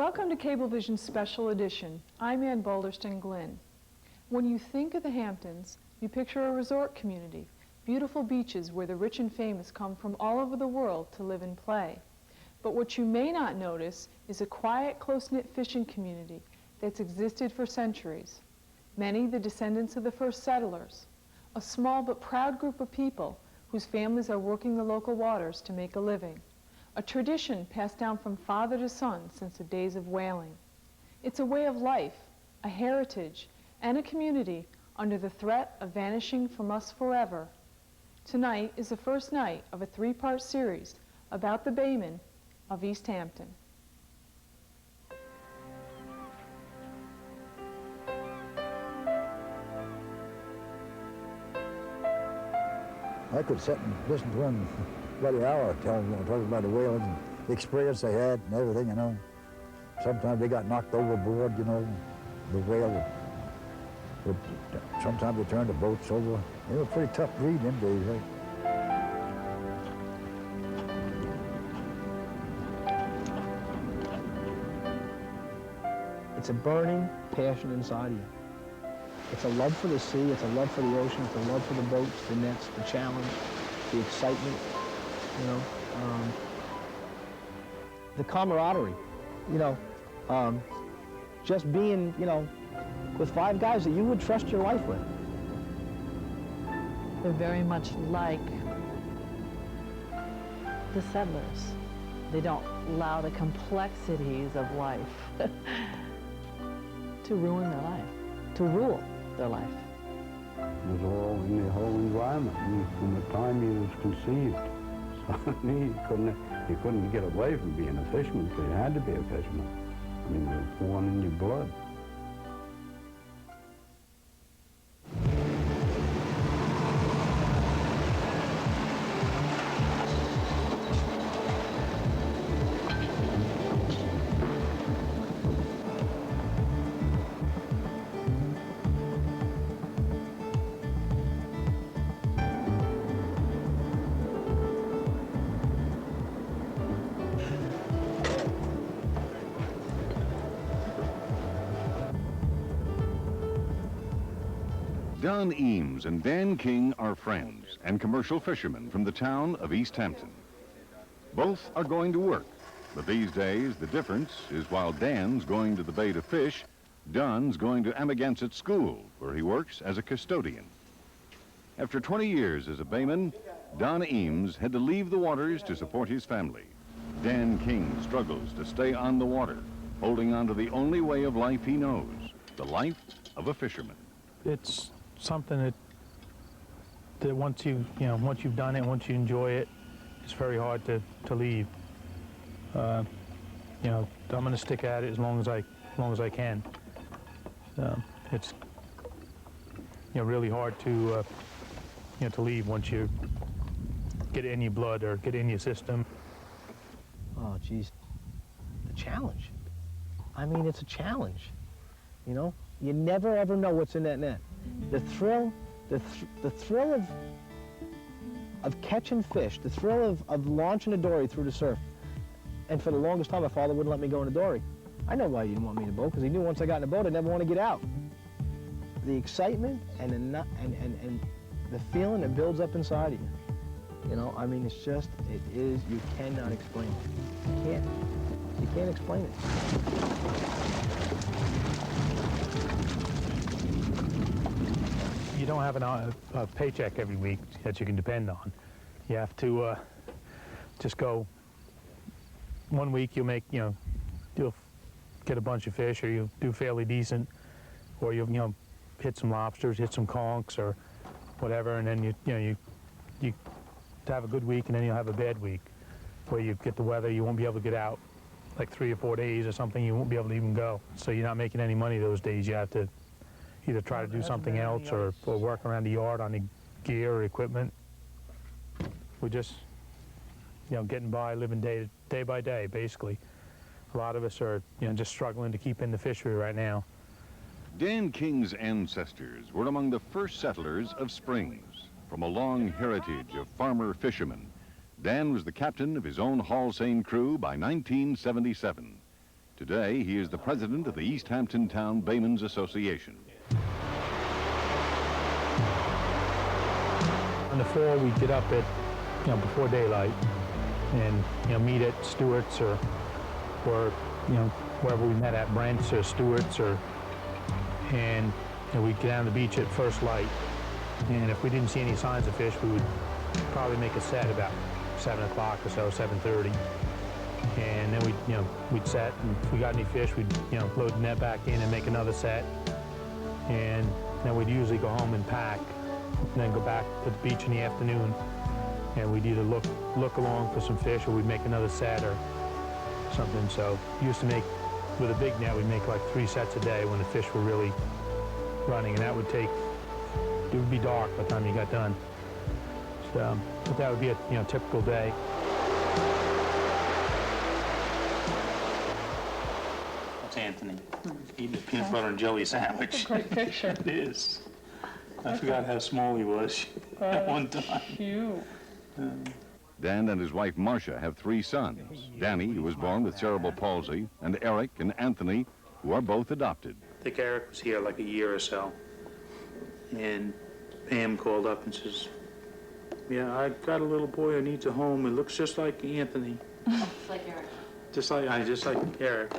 Welcome to Cablevision's Special Edition. I'm Ann Boulderston-Glynn. When you think of the Hamptons, you picture a resort community, beautiful beaches where the rich and famous come from all over the world to live and play. But what you may not notice is a quiet, close-knit fishing community that's existed for centuries. Many the descendants of the first settlers. A small but proud group of people whose families are working the local waters to make a living. A tradition passed down from father to son since the days of whaling. It's a way of life, a heritage, and a community under the threat of vanishing from us forever. Tonight is the first night of a three-part series about the Baymen of East Hampton. I could sit and listen to him about an hour, talking about the whalers and the experience they had and everything, you know. Sometimes they got knocked overboard, you know, the whale. Sometimes they turned the boats over. It was a pretty tough read them days, right? It's a burning passion inside of you. It's a love for the sea, it's a love for the ocean, it's a love for the boats, the nets, the challenge, the excitement, you know. The camaraderie, you know. Just being, you know, with 5 guys that you would trust your life with. They're very much like the settlers. They don't allow the complexities of life to ruin their life, to rule their life. It was all in the whole environment from the time he was conceived. So you couldn't get away from being a fisherman, because you had to be a fisherman. I mean, it was born in your blood. Don Eames and Dan King are friends and commercial fishermen from the town of East Hampton. Both are going to work, but these days the difference is while Dan's going to the bay to fish, Don's going to Amagansett School, where he works as a custodian. After 20 years as a bayman, Don Eames had to leave the waters to support his family. Dan King struggles to stay on the water, holding on to the only way of life he knows, the life of a fisherman. It's something that once you've done it, once you enjoy it, it's very hard to leave. I'm going to stick at it as long as I can. It's really hard to leave once you get it in your blood or get it in your system. Oh, geez, the challenge. I mean, it's a challenge, you know? You never ever know what's in that net. The thrill, the thrill of catching fish, the thrill of launching a dory through the surf. And for the longest time, my father wouldn't let me go in a dory. I know why he didn't want me in a boat, because he knew once I got in a boat, I'd never want to get out. The excitement and the feeling that builds up inside of you. You know, I mean, it's just, you cannot explain it. You can't explain it. You don't have a paycheck every week that you can depend on. You have to just go. One week you'll make, you'll get a bunch of fish, or you'll do fairly decent, or you'll hit some lobsters, hit some conchs, or whatever, and then you have a good week, and then you'll have a bad week where you get the weather, you won't be able to get out, like 3 or 4 days or something, you won't be able to even go. So you're not making any money those days. You have to either try to do something else or work around the yard on the gear or equipment. We're just, getting by, living day by day, basically. A lot of us are, just struggling to keep in the fishery right now. Dan King's ancestors were among the first settlers of Springs. From a long heritage of farmer fishermen, Dan was the captain of his own Hall Seine crew by 1977. Today, he is the president of the East Hampton Town Baymen's Association. In the fall, we'd get up at, before daylight and, meet at Stewart's or wherever we met at, Brent's or Stewart's, and we'd get down the beach at first light. And if we didn't see any signs of fish, we would probably make a set about 7 o'clock or so, 7:30. And then we'd set, and if we got any fish, we'd, load the net back in and make another set. And then we'd usually go home and pack, and then go back to the beach in the afternoon. And we'd either look along for some fish, or we'd make another set or something. So we used to make, with a big net, we'd make like 3 sets a day when the fish were really running, and that would take, it would be dark by the time you got done. So, but that would be a typical day. That's Anthony eating a peanut butter and jelly sandwich. Great picture. It is. I forgot how small he was at one time. Cute. Dan and his wife Marcia have 3 sons. Danny, who was born with cerebral palsy, and Eric and Anthony, who are both adopted. I think Eric was here like a year or so, and Pam called up and says, "Yeah, I got a little boy who needs a home. It looks just like Anthony." Like Eric. Just like Eric.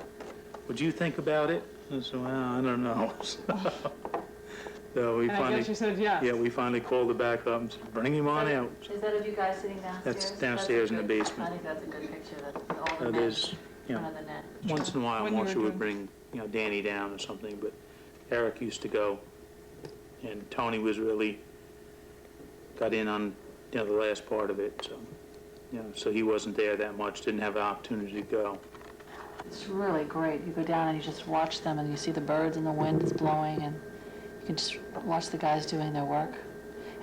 Would you think about it? I said, "Well, I don't know." So we And I finally, guess you said yes. yeah, we finally called her back up and said, "Bring him on out." Is that of you guys sitting downstairs? That's downstairs in the I basement. think that's a good picture. That's all the That net, is, front of the net. once in a while, When you were Marcia would doing- bring, Danny down or something, but Eric used to go, and Tony was really got in on, the last part of it, so, so he wasn't there that much, didn't have an opportunity to go. It's really great. You go down and you just watch them, and you see the birds and the wind is blowing, and you can just watch the guys doing their work.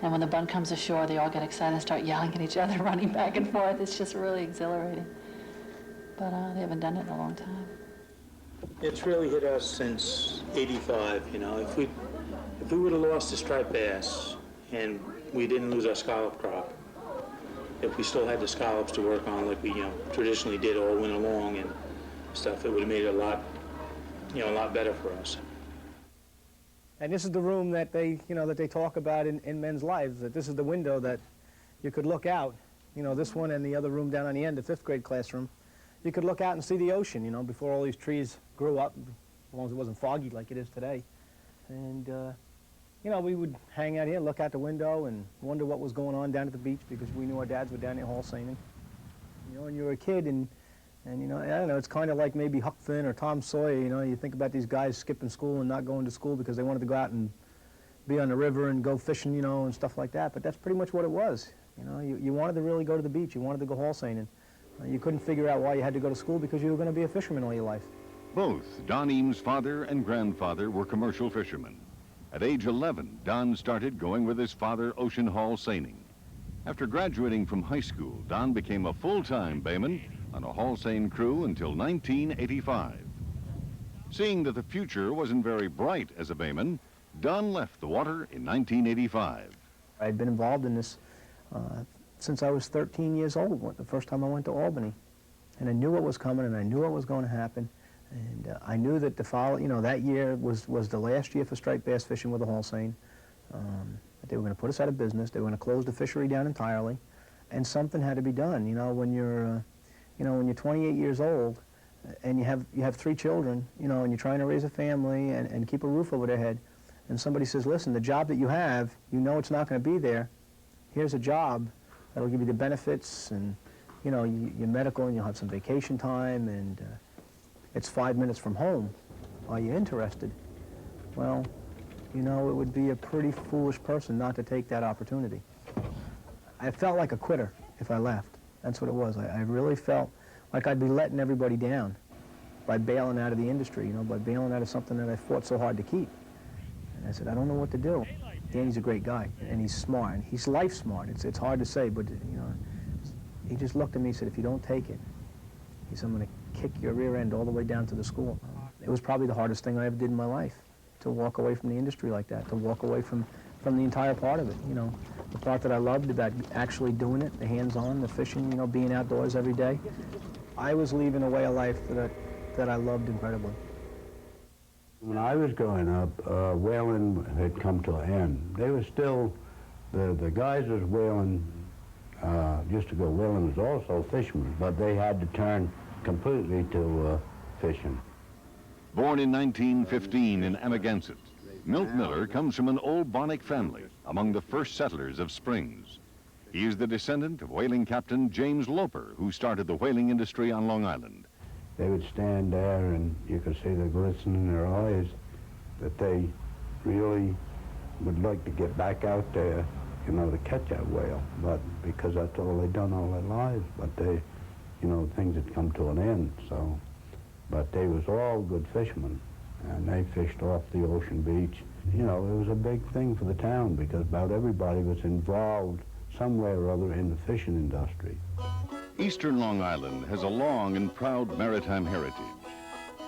And when the bun comes ashore, they all get excited and start yelling at each other, running back and forth. It's just really exhilarating. But they haven't done it in a long time. It's really hit us since '85, If we would have lost the striped bass and we didn't lose our scallop crop, if we still had the scallops to work on like we, traditionally did all winter long and stuff, it would have made it a lot better for us. And this is the room that they, that they talk about in men's lives, that this is the window that you could look out, this one and the other room down on the end, the 5th grade classroom. You could look out and see the ocean, before all these trees grew up, as long as it wasn't foggy like it is today. And, we would hang out here, look out the window and wonder what was going on down at the beach because we knew our dads were down there hall seining. When you were a kid and I don't know, it's kind of like maybe Huck Finn or Tom Sawyer, you think about these guys skipping school and not going to school because they wanted to go out and be on the river and go fishing, and stuff like that, but that's pretty much what it was. You wanted to really go to the beach, you wanted to go hall seining. You couldn't figure out why you had to go to school because you were going to be a fisherman all your life. Both Don Eames' father and grandfather were commercial fishermen. At age 11, Don started going with his father ocean hall seining. After graduating from high school, Don became a full-time bayman on a hall seine crew until 1985. Seeing that the future wasn't very bright as a bayman, Don left the water in 1985. I'd been involved in this since I was 13 years old, the first time I went to Albany. And I knew what was coming and I knew what was going to happen. And I knew that that year was the last year for striped bass fishing with a hall seine. That they were going to put us out of business. They were going to close the fishery down entirely. And something had to be done. When you're 28 years old and you have 3 children, and you're trying to raise a family and keep a roof over their head, and somebody says, listen, the job that you have, it's not going to be there. Here's a job that'll give you the benefits and, your medical, and you'll have some vacation time, and it's 5 minutes from home. Are you interested? Well, it would be a pretty foolish person not to take that opportunity. I felt like a quitter if I left. That's what it was. I really felt like I'd be letting everybody down by bailing out of the industry, by bailing out of something that I fought so hard to keep. And I said, I don't know what to do. Danny's a great guy, and he's smart, and he's life smart. It's hard to say, but, he just looked at me and said, if you don't take it, he said, I'm going to kick your rear end all the way down to the school. It was probably the hardest thing I ever did in my life, to walk away from the industry like that, to walk away from the entire part of it, the part that I loved about actually doing it, the hands-on, the fishing, being outdoors every day. I was leaving a way of life that that I loved incredibly. When I was growing up, whaling had come to an end. They were still, the guys that was whaling, used to go whaling was also fishermen, but they had to turn completely to fishing. Born in 1915 in Amagansett, Milt Miller comes from an old Bonacker family among the first settlers of Springs. He is the descendant of whaling captain James Loper, who started the whaling industry on Long Island. They would stand there and you could see the glisten in their eyes that they really would like to get back out there, you know, to catch that whale. But because that's all they'd done all their lives, but they, you know, things had come to an end, so. But they was all good fishermen, and they fished off the ocean beach. You know, it was a big thing for the town because about everybody was involved some way or other in the fishing industry. Eastern Long Island has a long and proud maritime heritage.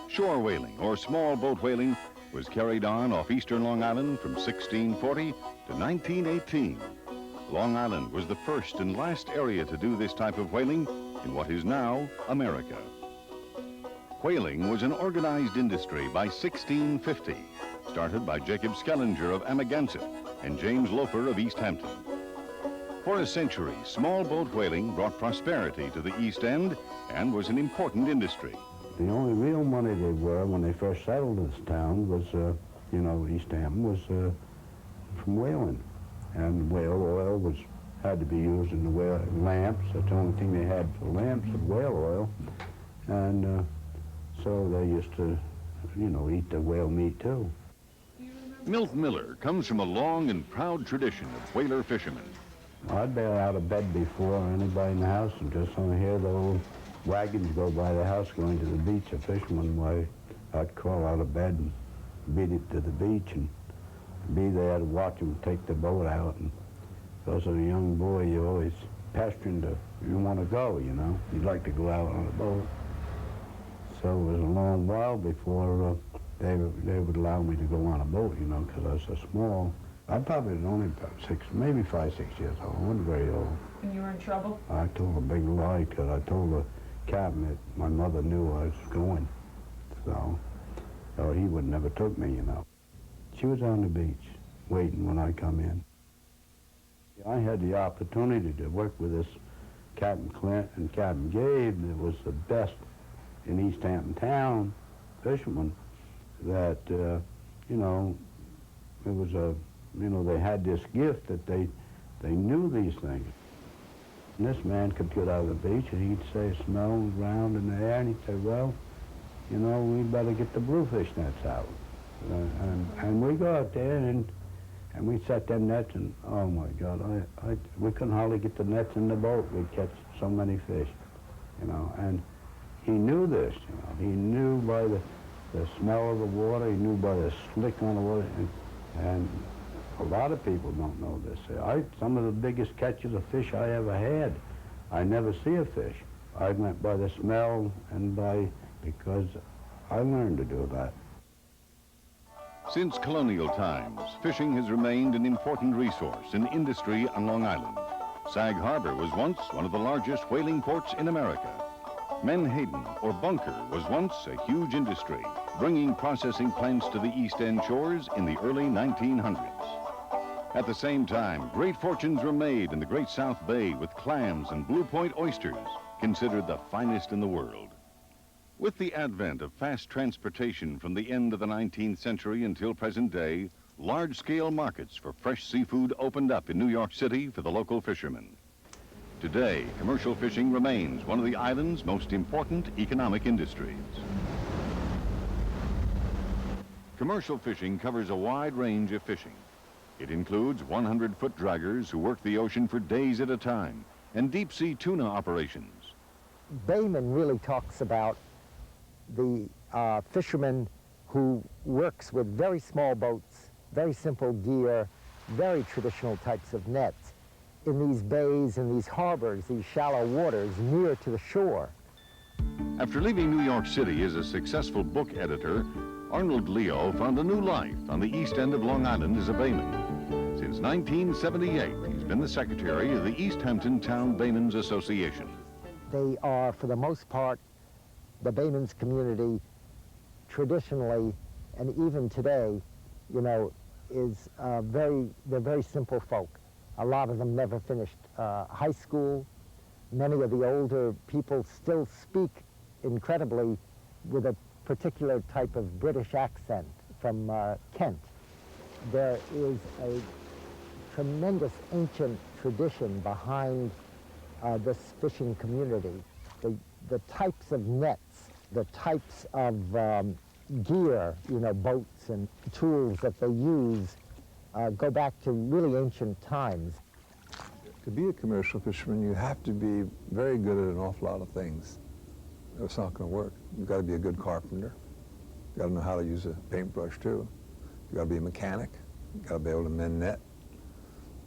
Shore whaling, or small boat whaling, was carried on off eastern Long Island from 1640 to 1918. Long Island was the first and last area to do this type of whaling in what is now America. Whaling was an organized industry by 1650, started by Jacob Skellinger of Amagansett and James Loper of East Hampton. For a century, small boat whaling brought prosperity to the East End and was an important industry. The only real money they were when they first settled this town was, you know, East Hampton was from whaling. And whale oil had to be used in the whale lamps. That's the only thing they had for lamps was whale oil. And so they used to, you know, eat the whale meat too. Milt Miller comes from a long and proud tradition of whaler fishermen. I'd be out of bed before anybody in the house and just on hear the old wagons go by the house going to the beach, a fisherman way. I'd crawl out of bed and beat it to the beach and be there to watch them take the boat out. And because as a young boy, you're always pestering to, you want to go, you know. You'd like to go out on a boat. So it was a long while before they would allow me to go on a boat, you know, because I was so small. I probably was only about maybe 5, 6 years old. I wasn't very old. And you were in trouble? I told a big lie because I told the captain that my mother knew I was going. So he would never took me, you know. She was on the beach waiting when I come in. I had the opportunity to work with this Captain Clint and Captain Gabe that was the best in East Hampton town fishermen that, you know, it was a, you know, they had this gift that they knew these things. And this man could get out of the beach and he'd say, smell around in the air, and he'd say, well, you know, we better get the bluefish nets out. And we go out there and we set them nets and, oh my God, we couldn't hardly get the nets in the boat. We'd catch so many fish, you know. And he knew this, you know. He knew by the smell of the water, he knew by the slick on the water, and a lot of people don't know this. Some of the biggest catches of fish I ever had, I never see a fish. I went by the smell and because I learned to do that. Since colonial times, fishing has remained an important resource in industry on Long Island. Sag Harbor was once one of the largest whaling ports in America. Menhaden, or bunker, was once a huge industry, bringing processing plants to the East End shores in the early 1900s. At the same time, great fortunes were made in the Great South Bay with clams and Blue Point oysters, considered the finest in the world. With the advent of fast transportation from the end of the 19th century until present day, large-scale markets for fresh seafood opened up in New York City for the local fishermen. Today, commercial fishing remains one of the island's most important economic industries. Commercial fishing covers a wide range of fishing. It includes 100-foot draggers who work the ocean for days at a time, and deep-sea tuna operations. Baymen really talks about the fisherman who works with very small boats, very simple gear, very traditional types of nets in these bays and these harbors, these shallow waters near to the shore. After leaving New York City as a successful book editor, Arnold Leo found a new life on the east end of Long Island as a Bayman. Since 1978, he's been the secretary of the East Hampton Town Baymen's Association. They are, for the most part, the Baymen's community traditionally, and even today, you know, they're very simple folk. A lot of them never finished high school. Many of the older people still speak incredibly with a particular type of British accent from Kent. There is a tremendous ancient tradition behind this fishing community. The types of nets, the types of gear, you know, boats and tools that they use go back to really ancient times. To be a commercial fisherman, you have to be very good at an awful lot of things. It's not going to work. You've got to be a good carpenter. You've got to know how to use a paintbrush, too. You've got to be a mechanic. You've got to be able to mend net,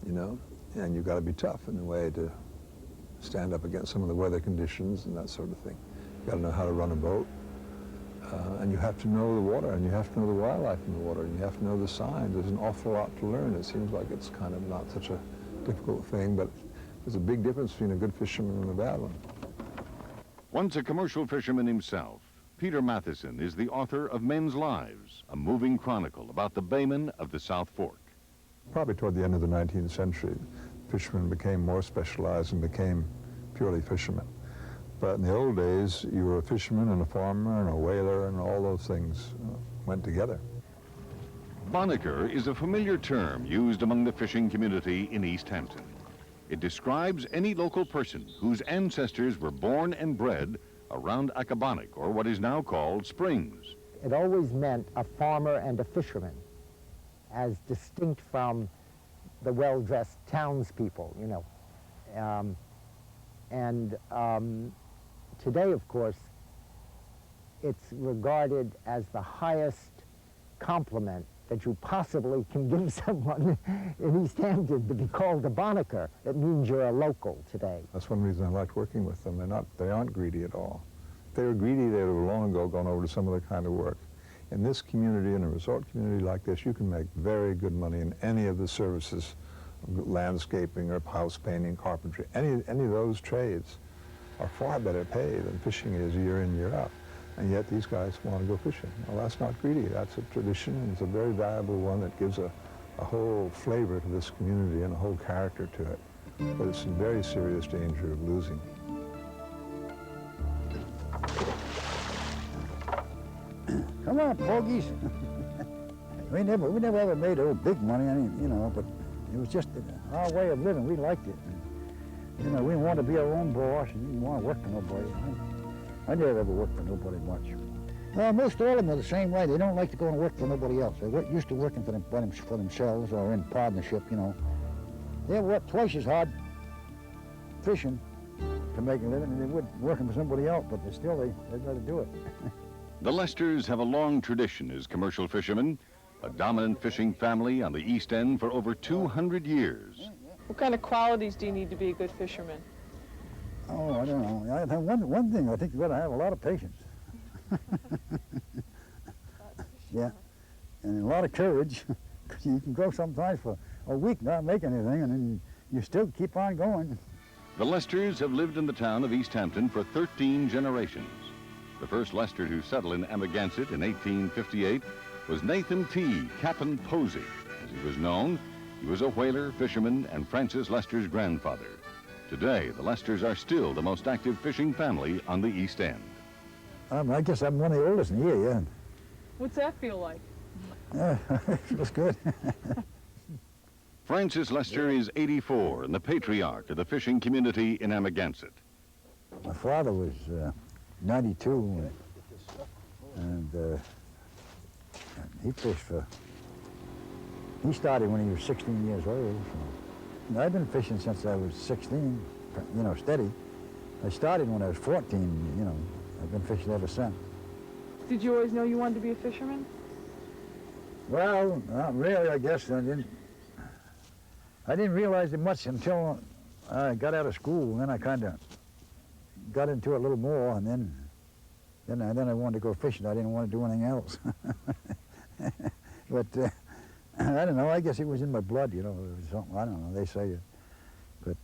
you know, and you've got to be tough in a way to stand up against some of the weather conditions and that sort of thing. You've got to know how to run a boat. And you have to know the water, and you have to know the wildlife in the water, and you have to know the signs. There's an awful lot to learn. It seems like it's kind of not such a difficult thing, but there's a big difference between a good fisherman and a bad one. Once a commercial fisherman himself, Peter Matheson is the author of Men's Lives, a moving chronicle about the Baymen of the South Fork. Probably toward the end of the 19th century, fishermen became more specialized and became purely fishermen. But in the old days, you were a fisherman and a farmer and a whaler, and all those things went together. Bonacker is a familiar term used among the fishing community in East Hampton. It describes any local person whose ancestors were born and bred around Accabonac, or what is now called Springs. It always meant a farmer and a fisherman, as distinct from the well-dressed townspeople, you know. Today, of course, it's regarded as the highest compliment that you possibly can give someone in East Hampton, to be called a Bonacker. It means you're a local today. That's one reason I liked working with them. They aren't greedy at all. If they were greedy, they would have long ago gone over to some other kind of work. In this community, in a resort community like this, you can make very good money in any of the services, landscaping or house painting, carpentry. Any of those trades are far better paid than fishing is year in, year out. And yet these guys want to go fishing. Well, that's not greedy. That's a tradition, and it's a very valuable one that gives a whole flavor to this community and a whole character to it. But it's in very serious danger of losing. Come on, pogies. we never ever made big money, you know, but it was just our way of living. We liked it. You know, we wanted to be our own boss, and we didn't want to work for nobody. I never ever worked for nobody much. Most all of them are the same way. They don't like to go and work for nobody else. They're used to working for themselves or in partnership, you know. They work twice as hard fishing to make a living than they would working for somebody else, but they've got to do it. The Lesters have a long tradition as commercial fishermen, a dominant fishing family on the East End for over 200 years. What kind of qualities do you need to be a good fisherman? Oh, I don't know. One thing, I think you've got to have a lot of patience. Yeah, and a lot of courage, because you can go sometimes for a week not make anything, and then you still keep on going. The Lesters have lived in the town of East Hampton for 13 generations. The first Lester to settle in Amagansett in 1858 was Nathan T. Cap'n Posey, as he was known. He was a whaler, fisherman, and Francis Lester's grandfather. Today, the Lesters are still the most active fishing family on the East End. I guess I'm one of the oldest in here, yeah. What's that feel like? It feels good. Francis Lester is 84 and the patriarch of the fishing community in Amagansett. My father was 92, and he fished for... He started when he was 16 years old. So. I've been fishing since I was 16, you know, steady. I started when I was 14, you know. I've been fishing ever since. Did you always know you wanted to be a fisherman? Well, not really, I guess. I didn't realize it much until I got out of school, and then I kind of got into it a little more, and then I wanted to go fishing. I didn't want to do anything else. But I don't know. I guess it was in my blood, you know. It was something, I don't know. They say, but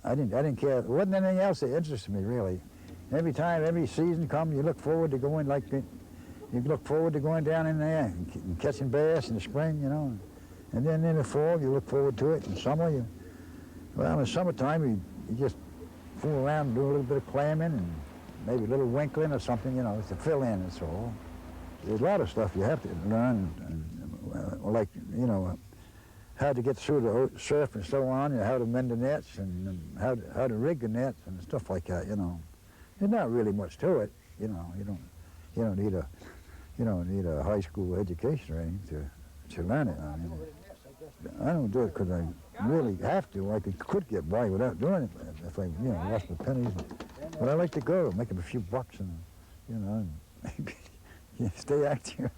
I didn't care. There wasn't anything else that interested me really. every time, every season comes, you look forward to going like you look forward to going down in there and catching bass in the spring, you know. And then in the fall, you look forward to it. In summer, well, in the summertime, you just fool around and do a little bit of clamming and maybe a little winkling or something, you know, to fill in, that's all. There's a lot of stuff you have to learn, like, you know, how to get through the surf and so on, and how to mend the nets and how to rig the nets and stuff like that, you know. There's not really much to it, you know. You don't need a high school education or anything to learn it. I mean, I don't do it because I really have to. I could get by without doing it if I, you know, lost my pennies. But I like to go, make a few bucks, and you know, and stay active.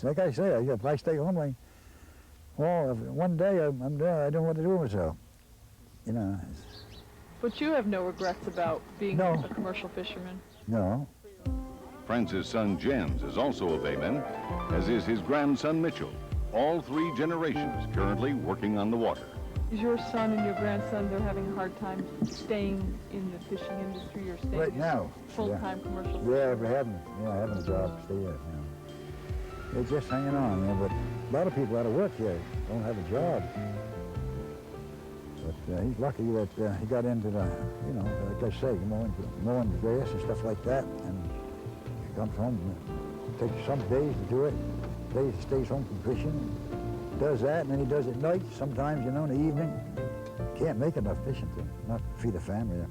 Like I say, if I stay home, one day I'm there, I don't know what to do with myself. You know. But you have no regrets about being a commercial fisherman? No. France's son Jens is also a Bayman, as is his grandson Mitchell. All 3 generations currently working on the water. Is your son and your grandson, they're having a hard time staying in the fishing industry or staying right now, full-time commercial? Yeah, we're having a job to stay at now. They're just hanging on, you know, but a lot of people out of work here don't have a job. But he's lucky that he got into the, you know, like I say, mowing the grass and stuff like that, and he comes home and it takes some days to do it. Days he stays home from fishing, does that, and then he does it at night, sometimes, you know, in the evening. Can't make enough fishing to not feed a family.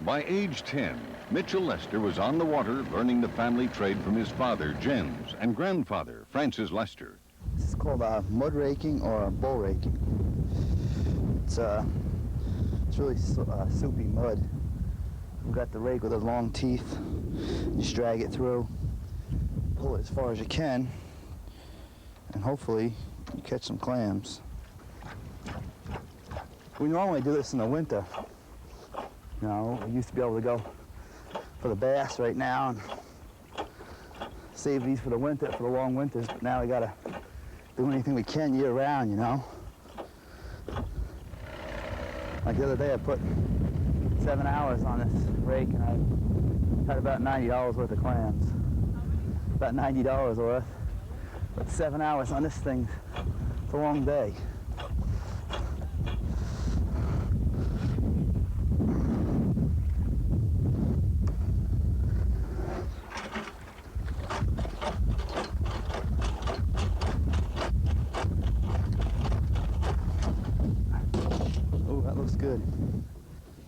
By age 10, Mitchell Lester was on the water learning the family trade from his father, Jens, and grandfather, Francis Lester. This is called mud raking or bull raking. It's really soupy mud. We've got the rake with the long teeth. Just drag it through, pull it as far as you can, and hopefully you catch some clams. We normally do this in the winter. You know, we used to be able to go for the bass right now and save these for the winter, for the long winters, but now we gotta do anything we can year round, you know. Like the other day I put 7 hours on this rake and I had about $90 worth of clams. About $90 worth. But 7 hours on this thing, it's a long day.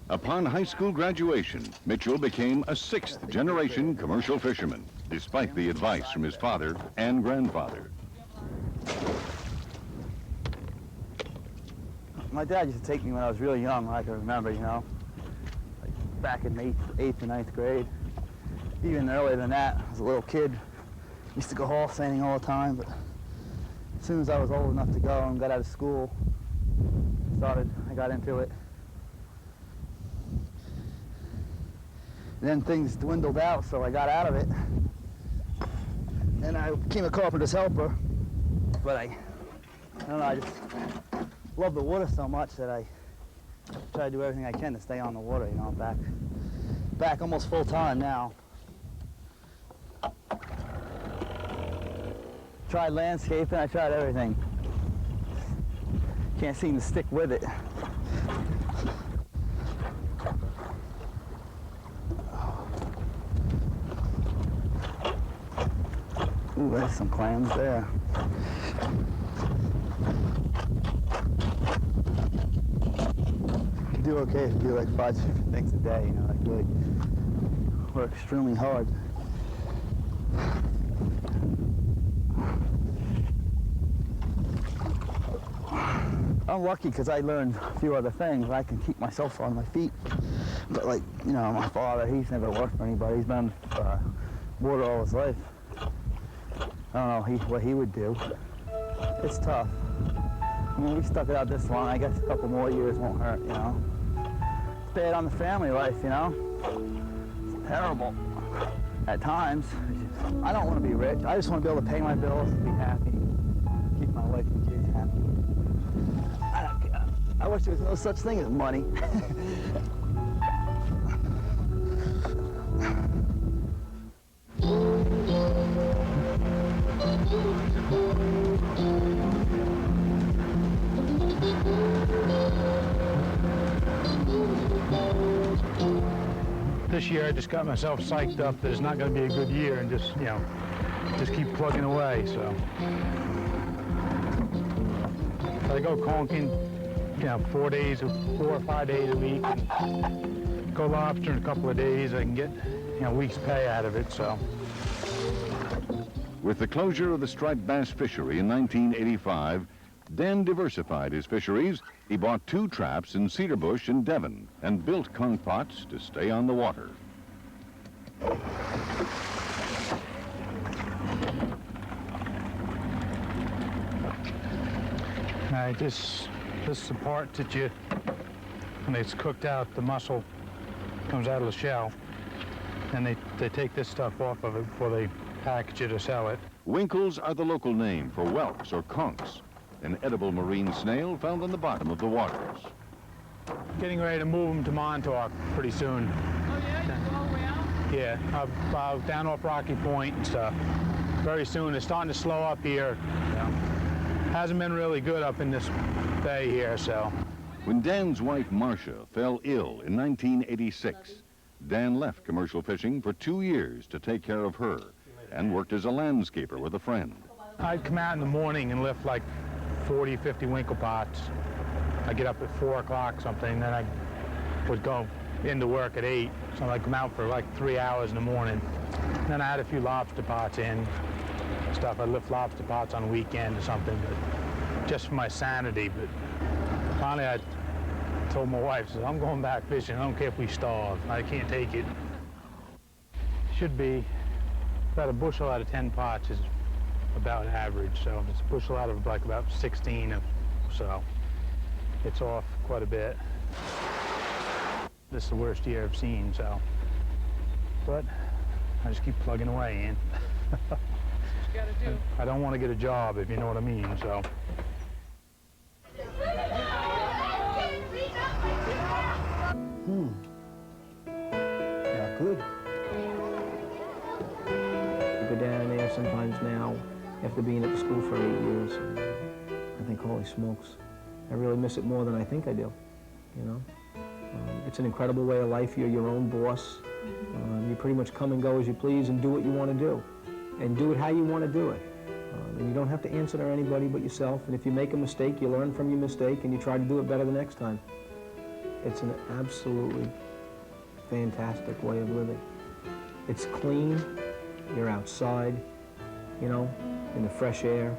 Upon high school graduation, Mitchell became a 6th generation commercial fisherman, despite the advice from his father and grandfather. My dad used to take me when I was really young, I can remember, you know, like back in 8th and 9th grade. Even earlier than that, as a little kid, used to go hall seining all the time, but as soon as I was old enough to go and got out of school, I got into it. And then things dwindled out, so I got out of it. And I became a carpenter's helper, but I don't know, I just love the water so much that I try to do everything I can to stay on the water, you know. I'm back almost full time now. Tried landscaping, I tried everything. Can't seem to stick with it. Ooh, there's some clams there. You do okay if you do like 5 different things a day, you know, like really work extremely hard. I'm lucky because I learned a few other things. I can keep myself on my feet. But like, you know, my father, he's never worked for anybody. He's been water all his life. I don't know what he would do. It's tough. I mean, we stuck it out this long. I guess a couple more years won't hurt, you know. It's bad on the family life, you know. It's terrible at times. I don't want to be rich. I just want to be able to pay my bills and be happy. course, there's no such thing as money. This year I just got myself psyched up that it's not going to be a good year and just, you know, just keep plugging away, so. I go conking, you know, 4 or 5 days a week, and go lobster in a couple of days. I can get, you know, a week's pay out of it, so. With the closure of the striped bass fishery in 1985, Dan diversified his fisheries. He bought 2 traps in Cedar Bush in Devon and built conch pots to stay on the water. This is the part that you, when it's cooked out, the mussel comes out of the shell, and they take this stuff off of it before they package it or sell it. Winkles are the local name for whelks or conchs, an edible marine snail found on the bottom of the waters. Getting ready to move them to Montauk pretty soon. Oh yeah, you go around? Yeah, down off Rocky Point and stuff. Very soon. It's starting to slow up here. You know. Hasn't been really good up in this bay here, so. When Dan's wife, Marcia, fell ill in 1986, Dan left commercial fishing for 2 years to take care of her and worked as a landscaper with a friend. I'd come out in the morning and lift like 40, 50 winkle pots. I'd get up at 4 o'clock something, then I would go into work at 8. So I'd come out for like 3 hours in the morning. Then I had a few lobster pots in, stuff. I'd lift lobster pots on a weekend or something, but just for my sanity. But finally I told my wife, says, I'm going back fishing. I don't care if we starve. I can't take it. Should be about a bushel out of 10 pots is about average. So if it's a bushel out of like about 16 or so, it's off quite a bit. This is the worst year I've seen, so. But I just keep plugging away in. I don't want to get a job, if you know what I mean, so. Yeah, good. I go down there sometimes now, after being at the school for 8 years. I think, holy smokes, I really miss it more than I think I do, you know? It's an incredible way of life. You're your own boss. You pretty much come and go as you please and do what you want to do. And do it how you want to do it. And you don't have to answer to anybody but yourself. And if you make a mistake, you learn from your mistake and you try to do it better the next time. It's an absolutely fantastic way of living. It's clean. You're outside, you know, in the fresh air.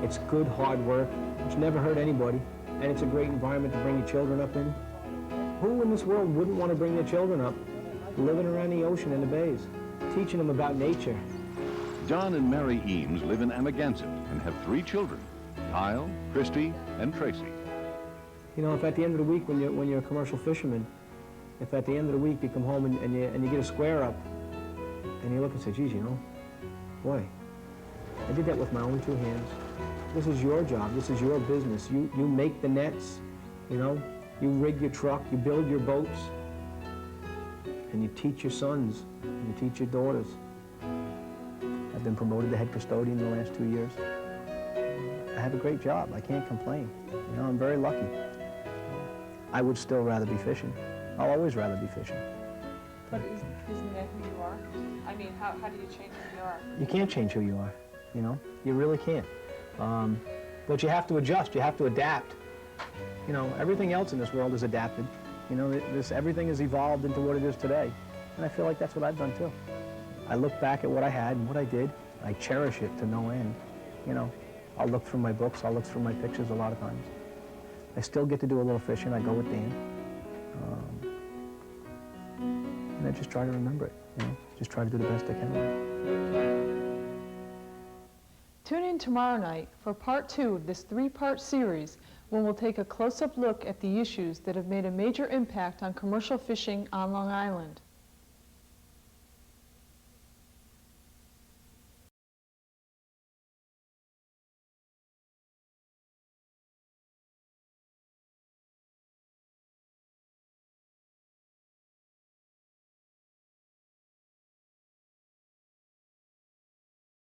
It's good, hard work, which never hurt anybody. And it's a great environment to bring your children up in. Who in this world wouldn't want to bring their children up living around the ocean and the bays, teaching them about nature? John and Mary Eames live in Amagansett and have 3 children, Kyle, Christy, and Tracy. You know, if at the end of the week when you're a commercial fisherman, if at the end of the week you come home and you get a square up and you look and say, geez, you know, boy, I did that with my own 2 hands. This is your job, this is your business. You make the nets, you know, you rig your truck, you build your boats, and you teach your sons, and you teach your daughters. I've been promoted to head custodian in the last 2 years. I have a great job, I can't complain. You know, I'm very lucky. I would still rather be fishing. I'll always rather be fishing. But isn't that who you are? I mean, how do you change who you are? You can't change who you are, you know? You really can't. But you have to adjust, you have to adapt. You know, everything else in this world is adapted. You know, everything has evolved into what it is today. And I feel like that's what I've done too. I look back at what I had and what I did. I cherish it to no end. You know, I'll look through my books, I'll look through my pictures a lot of times. I still get to do a little fishing, I go with Dan. And I just try to remember it, you know, just try to do the best I can with it. Tune in tomorrow night for part 2 of this 3-part series when we'll take a close-up look at the issues that have made a major impact on commercial fishing on Long Island.